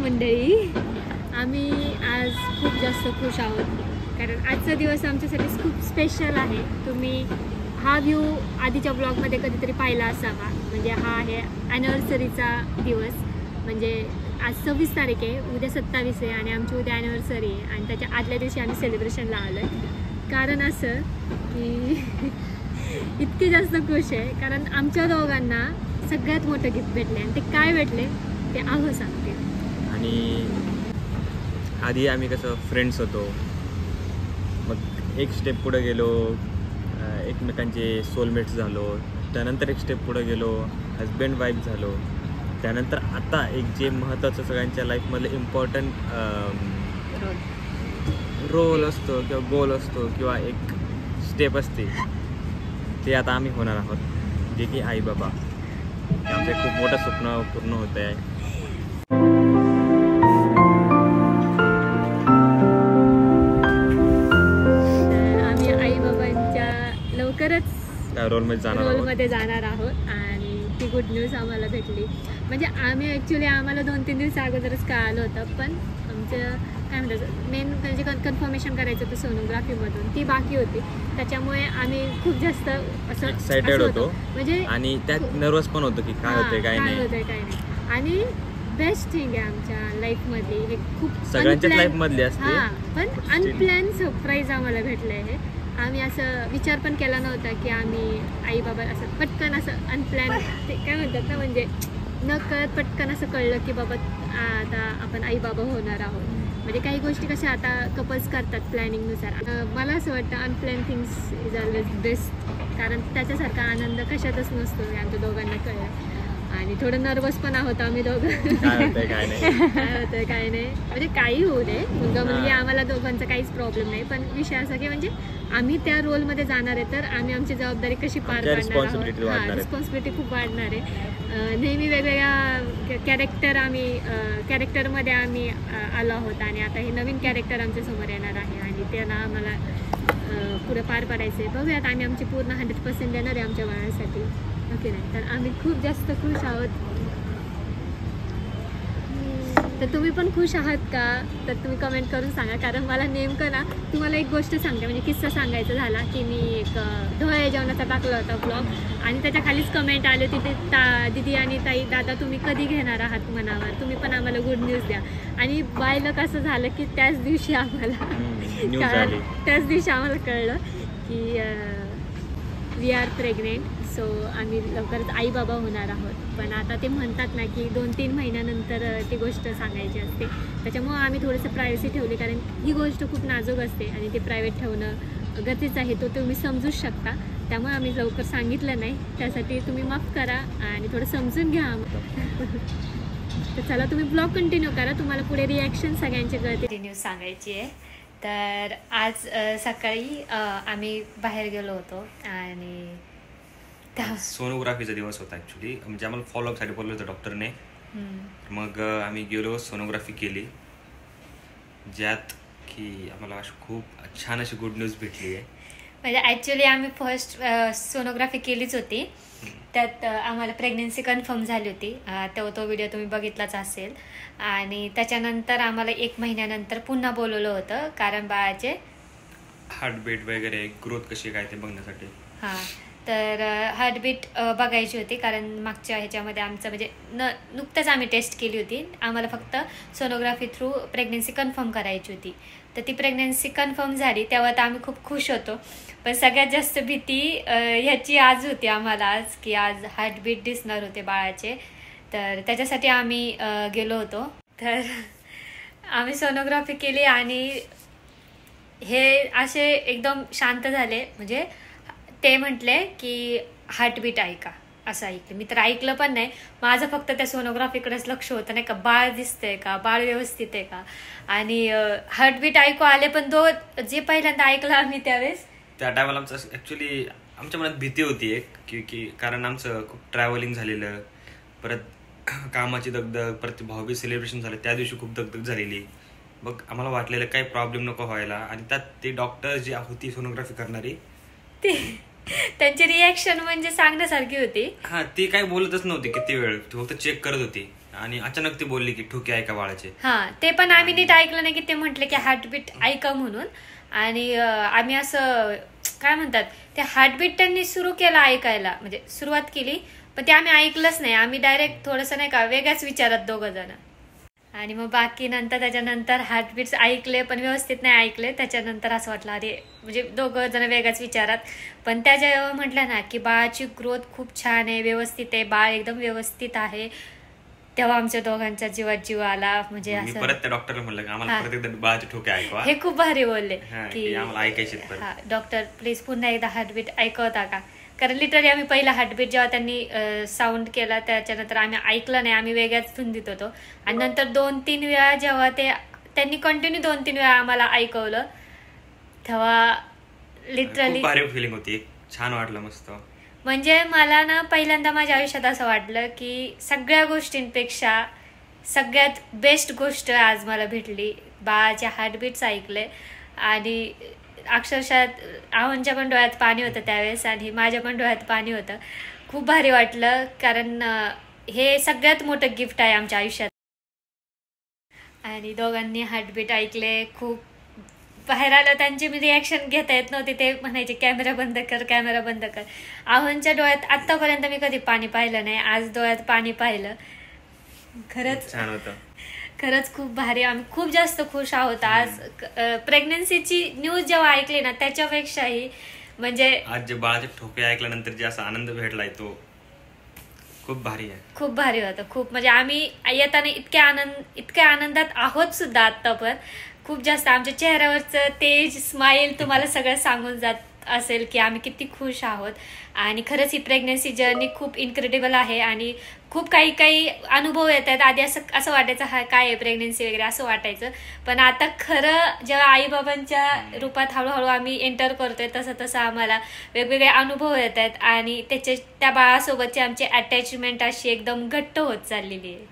मंडळी, आम्ही आज खूप जास्त खुश आहोत कारण आजचा दिवस आमच्यासाठी खूप स्पेशल आहे. तुम्ही हा व्ह्यू आधीच्या ब्लॉगमध्ये कधीतरी पाहिला असावा. म्हणजे हा आहे ॲनिव्हर्सरीचा दिवस. म्हणजे आज 26 तारीख आहे, उद्या 27 आहे आणि आमची उद्या ॲनिव्हर्सरी आहे आणि त्याच्या आदल्या दिवशी आम्ही सेलिब्रेशनला आलो आहे. कारण असं की इतके जास्त खुश आहे कारण आमच्या दोघांना सगळ्यात मोठं गिफ्ट भेटले आणि ते काय भेटले ते आहो सांगते. आणि आधी आम्ही कसं फ्रेंड्स होतो, मग एक स्टेप पुढे गेलो, एकमेकांचे सोलमेट्स झालो, त्यानंतर एक स्टेप पुढे गेलो, हजबंड वाईफ झालो, त्यानंतर आता एक जे महत्त्वाचं सगळ्यांच्या लाईफमधलं इम्पॉर्टंट रोल असतो किंवा गोल असतो किंवा एक स्टेप असते, ते आता आम्ही होणार आहोत, जे की आई बाबा. आमचं खूप मोठं स्वप्न पूर्ण होत आहे. आम्ही आई बाबांच्या लवकरच रोलमध्ये जाणार आहोत आणि ती गुड न्यूज आम्हाला भेटली. म्हणजे आम्ही ॲक्च्युली आम्हाला 2-3 दिवस अगोदरच कळालं होतं, पण आमचं काय म्हणतात मेन म्हणजे कन्फर्मेशन करायचं होतं सोनोग्राफीमधून, ती बाकी होती. त्याच्यामुळे आम्ही खूप जास्त असं एक्साइटेड होतो म्हणजे आणि त्यात नर्वस पण होतो की काय होतंय काय नाही. आणि बेस्ट थिंग आहे आमच्या लाईफमधली, हे खूप सगळ्यांच्याच लाईफमधली असते, पण अनप्लॅन सरप्राईज आम्हाला भेटलं आहे. आम्ही असं विचार पण केला नव्हता की आम्ही आई बाबा असं पटकन असं अनप्लॅन ते काय म्हणतात ना, म्हणजे न कळत पटकन असं कळलं की बाबा आता आपण आई बाबा होणार आहोत. म्हणजे काही गोष्टी कशा आता कपल्स करतात प्लॅनिंगनुसार. मला असं वाटतं unplanned things is always best, कारण त्याच्यासारखा आनंद कशातच नसतो हे आमच्या दोघांना कळलं. आणि थोडं नर्वस पण आहोत आम्ही दोघं, काय होतंय काय नाही म्हणजे काही होऊ दे, मुलगा मुलगी आम्हाला दोघांचा काहीच प्रॉब्लेम नाही. पण विषय असा की म्हणजे आम्ही त्या रोलमध्ये जाणार आहे तर आम्ही आमची जबाबदारी कशी पार पाडणार आहोत. रिस्पॉन्सिबिलिटी खूप वाढणार आहे. नेहमी वेगवेगळ्या कॅरेक्टरमध्ये आम्ही आलो आहोत आणि आता हे नवीन कॅरेक्टर आमच्या समोर येणार आहे आणि त्यांना आम्हाला पुढे पार पाडायचं आहे. बघूयात, आम्ही आमची पूर्ण 100% देणार आहे आमच्या बाळासाठी. ओके नाही तर आम्ही खूप जास्त खुश आहोत. तर तुम्ही पण खुश आहात का? तर तुम्ही कमेंट करून सांगा. कारण मला नेमकं ना तुम्हाला एक गोष्ट सांगते, म्हणजे किस्सा सांगायचा झाला की मी एक ढोळे जेवणाचा टाकला होता ब्लॉग आणि त्याच्या खालीच कमेंट आली होती दिदी आणि ताई दादा तुम्ही कधी घेणार आहात मनावर, तुम्ही पण आम्हाला गुड न्यूज द्या. आणि बायला कसं झालं की त्याच दिवशी आम्हाला कळलं की वी आर प्रेग्नेंट. सो आम्ही लवकरच आई बाबा होणार आहोत. पण आता ते म्हणतात ना की 2-3 महिन्यानंतर ती गोष्ट सांगायची असते, त्याच्यामुळं आम्ही थोडंसं प्रायव्हसी ठेवली. कारण ही गोष्ट खूप नाजूक असते आणि ते प्रायव्हेट ठेवणं गरजेचं आहे, तो तुम्ही समजूच शकता. त्यामुळे आम्ही लवकर सांगितलं नाही, त्यासाठी तुम्ही माफ करा आणि थोडं समजून घ्या. तर चला तुम्ही ब्लॉग कंटिन्यू करा, तुम्हाला पुढे रिॲक्शन सगळ्यांचे कळते. न्यूज सांगायची आहे. तर आज सकाळी आम्ही बाहेर गेलो होतो आणि सोनोग्राफीचा दिवस होता ऍक्च्युली. म्हणजे आम्हाला फॉलोअपसाठी बोलवलं होतं डॉक्टरने. मग आम्ही गेलो, सोनोग्राफी केली, ज्यात की आम्हाला खूप छान अशी गुड न्यूज भेटली आहे. म्हणजे ॲक्च्युली आम्ही फर्स्ट सोनोग्राफी केलीच होती, त्यात आम्हाला प्रेग्नन्सी कन्फर्म झाली होती. तो व्हिडिओ तुम्ही बघितलाच असेल. आणि त्याच्यानंतर आम्हाला 1 महिन्यानंतर पुन्हा बोलवलं होतं कारण बाळाचे हार्टबीट वगैरे ग्रोथ कशी काय ते बघण्यासाठी. तर हार्टबीट बघायची होती कारण मागच्या ह्याच्यामध्ये आमचं म्हणजे नुकतंच आम्ही टेस्ट केली होती. आम्हाला फक्त सोनोग्राफी थ्रू प्रेग्नन्सी कन्फर्म करायची होती. तर ती प्रेग्नन्सी कन्फर्म झाली तेव्हा तर आम्ही खूप खुश होतो. पण सगळ्यात जास्त भीती ह्याची आज होती आम्हाला, आज की आज हार्टबीट दिसणार होते बाळाचे. तर त्याच्यासाठी आम्ही गेलो होतो. तर आम्ही सोनोग्राफी केली आणि हे असे एकदम शांत झाले. म्हणजे ते म्हटले की हार्टबीट ऐका, असं ऐकलं. मी तर ऐकलं पण नाही, माझं फक्त त्या सोनोग्राफीकडेच लक्ष होतं नाही का, बाळ दिसतंय का, बाळ व्यवस्थित आहे का. आणि हार्टबीट ऐकू आले, पण जे पहिल्यांदा ऐकलं आम्ही त्यावेळेस त्या टायमाला आमचं ऍक्च्युली आमच्या मनात भीती होती एक की कारण आमचं खूप ट्रॅव्हलिंग झालेलं, परत कामाची दगदग, परत भाऊबीज सेलिब्रेशन झालं त्या दिवशी खूप दगदग झालेली. मग आम्हाला वाटलेलं काही प्रॉब्लेम नको व्हायला. आणि त्यात ते डॉक्टर जी होती सोनोग्राफी करणारी, त्यांची रिॲक्शन म्हणजे सांगण्यासारखी होती. ती काही बोलतच नव्हती किती वेळ, ती फक्त चेक करत होती. आणि अचानक ती बोलली की ठोके ऐका बाळाचे. हा, ते पण आम्ही नीट ऐकलं नाही की ते म्हटले की हार्टबीट ऐका म्हणून. आणि आम्ही असं काय म्हणतात ते हार्टबीट त्यांनी सुरू केला ऐकायला, म्हणजे सुरुवात केली, पण ते आम्ही ऐकलंच नाही. आम्ही डायरेक्ट थोडंसं नाही का वेगळ्याच विचारात दोघं जण. आणि मग बाकी नंतर त्याच्यानंतर हार्टबीट्स ऐकले पण व्यवस्थित नाही ऐकले. त्याच्यानंतर असं वाटलं अरे म्हणजे दोघं जण वेगळ्याच विचारात. पण त्या जेव्हा म्हटलं ना की बाळाची ग्रोथ खूप छान आहे, व्यवस्थित आहे, बाळ एकदम व्यवस्थित आहे, तेव्हा आमच्या दोघांच्या जीवात जीव आला. म्हणजे असं परत त्या डॉक्टरला म्हणलं आम्हाला परत एकदा बाळाचे ठोके ऐकवा. हे खूप भारी बोलले की आम्हाला ऐकायचे. हा डॉक्टर प्लीज पुन्हा एकदा हार्टबीट ऐकवता का. कारण लिटरली आम्ही पहिला हार्टबीट जेव्हा त्यांनी साऊंड केला त्याच्यानंतर आम्ही ऐकलं नाही, आम्ही वेगळ्याच धुंदीत होतो. आणि नंतर 2-3 वेळा जेव्हा त्यांनी कंटिन्यू 2-3 वेळा आम्हाला ऐकवलं तेव्हा लिटरली भारी फिलिंग होती, छान वाटलं मस्त. म्हणजे मला ना पहिल्यांदा माझ्या आयुष्यात असं वाटलं की सगळ्या गोष्टींपेक्षा सगळ्यात बेस्ट गोष्ट आज मला भेटली. बाळाचे हार्टबीट्स ऐकले आणि अक्षरशः आव्हानच्या पण डोळ्यात पाणी होतं त्यावेळेस आणि माझ्या पण डोळ्यात पाणी होतं. खूप भारी वाटलं कारण हे सगळ्यात मोठं गिफ्ट आहे आमच्या आयुष्यात. आणि दोघांनी हार्टबीट ऐकले, खूप बाहेर आलं त्यांची मी रिॲक्शन घेता येत नव्हती. ते म्हणायचे कॅमेरा बंद कर, कॅमेरा बंद कर. आव्हानच्या डोळ्यात आत्तापर्यंत मी कधी पाणी पाहिलं नाही, आज डोळ्यात पाणी पाहिलं. खरंच छान होतं, खरंच खूप भारी. आम्ही खूप जास्त खुश आहोत आज. प्रेग्नन्सीची न्यूज जेव्हा ऐकली ना त्याच्यापेक्षाही म्हणजे आज जे बाळाचे ठोके ऐकल्यानंतर जे असा आनंद भेटलाय तो खूप भारी आहे. खूप भारी होतं. खूप म्हणजे आम्ही येताना इतक्या आनंदात आहोत सुद्धा आत्ता पण. खूप जास्त आमच्या चेहऱ्यावरचं तेज, स्माईल तुम्हाला सगळं सांगून जात असेल की आम्ही किती खुश आहोत. आणि खरंच ही प्रेग्नन्सी जर्नी खूप इन्क्रेडिबल आहे आणि खूप काही अनुभव येत आहेत. आधी असं वाटायचं हा काय आहे प्रेग्नन्सी वगैरे असं वाटायचं, पण आता खरं जेव्हा आईबाबांच्या रूपात हळूहळू आम्ही एंटर करतोय तसं आम्हाला वेगवेगळे अनुभव येत आहेत आणि त्या बाळासोबतची आमची अटॅचमेंट अशी एकदम घट्ट होत चाललेली आहे.